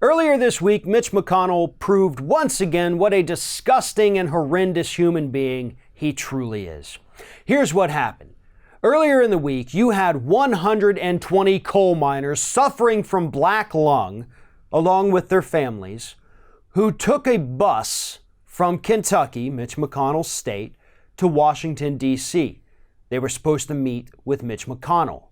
Earlier this week, Mitch McConnell proved once again what a disgusting and horrendous human being he truly is. Here's what happened. Earlier in the week, you had 120 coal miners suffering from black lung, along with their families, who took a bus from Kentucky, Mitch McConnell's state, to Washington, D.C. They were supposed to meet with Mitch McConnell.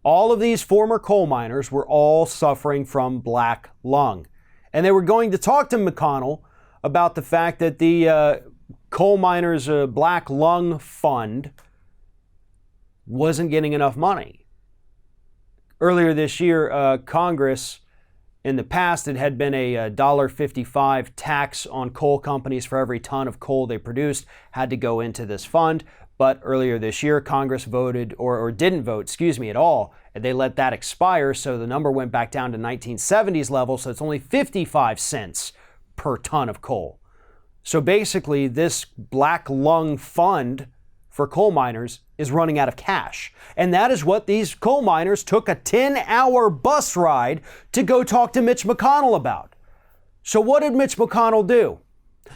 All of these former coal miners were all suffering from black lung. And they were going to talk to McConnell about the fact that the coal miners' black lung fund wasn't getting enough money. Earlier this year, Congress, in the past, it had been a $1.55 tax on coal companies for every ton of coal they produced had to go into this fund. But earlier this year, Congress voted, or didn't vote, at all, and they let that expire, so the number went back down to 1970s level, so it's only 55 cents per ton of coal. So basically, this black lung fund for coal miners is running out of cash. And that is what these coal miners took a 10-hour bus ride to go talk to Mitch McConnell about. So what did Mitch McConnell do?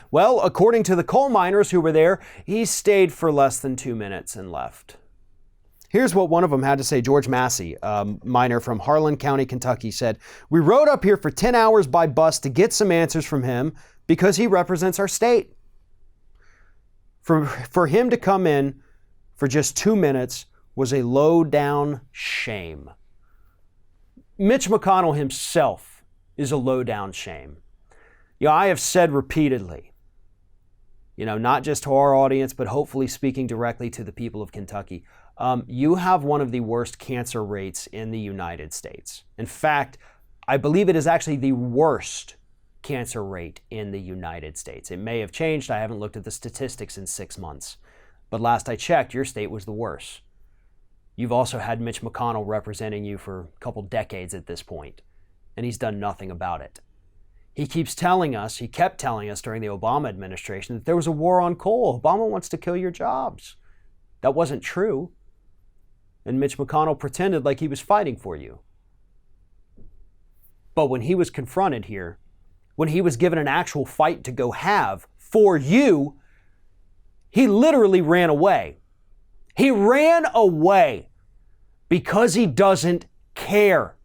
Well, according to the coal miners who were there, he stayed for less than 2 minutes and left. Here's what one of them had to say. George Massey, a miner from Harlan County, Kentucky, said, "We rode up here for 10 hours by bus to get some answers from him because he represents our state. For him to come in for just 2 minutes was a low-down shame." Mitch McConnell himself is a low-down shame. I have said repeatedly, not just to our audience, but hopefully speaking directly to the people of Kentucky, you have one of the worst cancer rates in the United States. In fact, I believe it is actually the worst cancer rate in the United States. It may have changed. I haven't looked at the statistics in 6 months. But last I checked, your state was the worst. You've also had Mitch McConnell representing you for a couple decades at this point, and he's done nothing about it. He kept telling us during the Obama administration that there was a war on coal. Obama wants to kill your jobs. That wasn't true. And Mitch McConnell pretended like he was fighting for you. But when he was confronted here, when he was given an actual fight to go have for you, he literally ran away. He ran away because he doesn't care.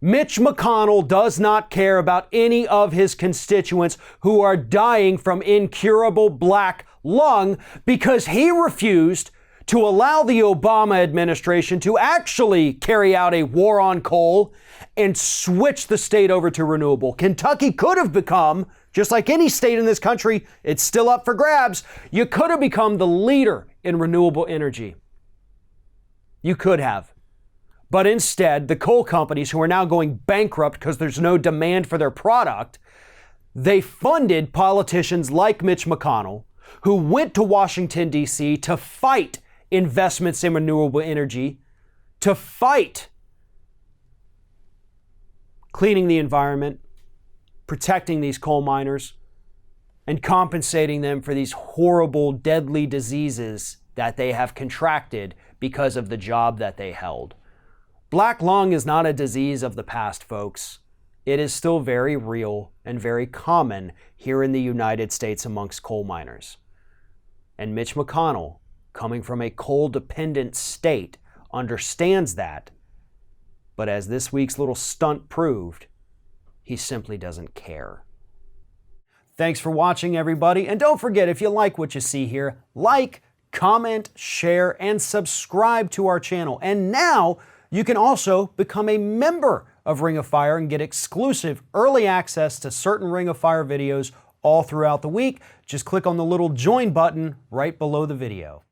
Mitch McConnell does not care about any of his constituents who are dying from incurable black lung because he refused to allow the Obama administration to actually carry out a war on coal and switch the state over to renewable. Kentucky could have become, just like any state in this country, it's still up for grabs. You could have become the leader in renewable energy. You could have. But instead, the coal companies who are now going bankrupt because there's no demand for their product, they funded politicians like Mitch McConnell, who went to Washington, D.C. to fight investments in renewable energy, to fight cleaning the environment, protecting these coal miners, and compensating them for these horrible, deadly diseases that they have contracted because of the job that they held. Black lung is not a disease of the past, folks. It is still very real and very common here in the United States amongst coal miners. And Mitch McConnell, coming from a coal-dependent state, understands that. But as this week's little stunt proved, he simply doesn't care. Thanks for watching, everybody. And don't forget, if you like what you see here, like, comment, share, and subscribe to our channel. And now, you can also become a member of Ring of Fire and get exclusive early access to certain Ring of Fire videos all throughout the week. Just click on the little join button right below the video.